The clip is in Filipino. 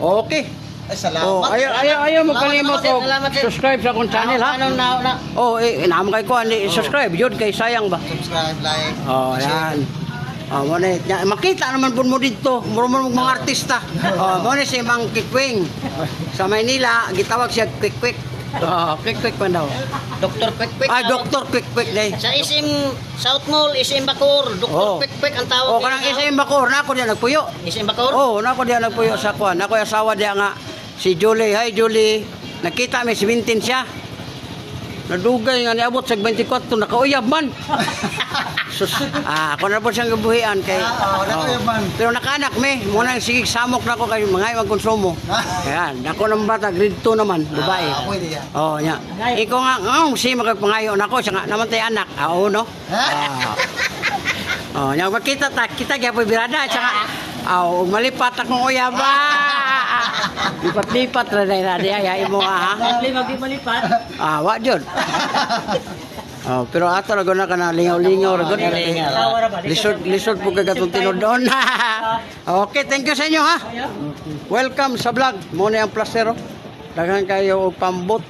Okay. Ay, salamat. Ayaw mo kalimot sir, o salamat, sir. subscribe sa akong channel ha. Ano na? Inaam kay ko ani subscribe yun kay sayang ba. Subscribe, like. Yan. Mo ni makita naman pud mo dito, muro mga artista. Mo ni si Mang Kikwing. Sa Maynila gitawag siya Quick. Quick man daw. Dr. Quick. Dr. Quick day. Sa SM South Mall, SM Bacoor, Dr. Quick ang tawag. Kanang SM Bacoor na ako diya nagpuyo. SM Bacoor? Nako diya nagpuyo sa kuan. Ako yung asawa diya nga si Julie. Hi Julie. Nakita mi 17 siya. Nadugay nga niabot sa 24 nakauyab man. Sus, ako na po siyang gabuhian kay. Nakauyab man. Pero nakaanak me, muna sige samok na ko kay mga magkonsumo. Ayan, ako ng bata grade 2 naman, babae. Pwede yan. Nya. Ikaw nga, si magpangayo nako siya nga naman tay anak. No. Nya makita kita gyapon birada siya nga. Malipat akong uyab. Lipat-lipat ra na diya imo ha. Magdi malipat. Wa jud. Pero ato ra na kana lingaw-lingaw ra gud. Lisod po kagatong tinudon. Okay, thank you sa inyo ha. Welcome sa vlog. Mo na ang plasero. Daghang kayo og pambot.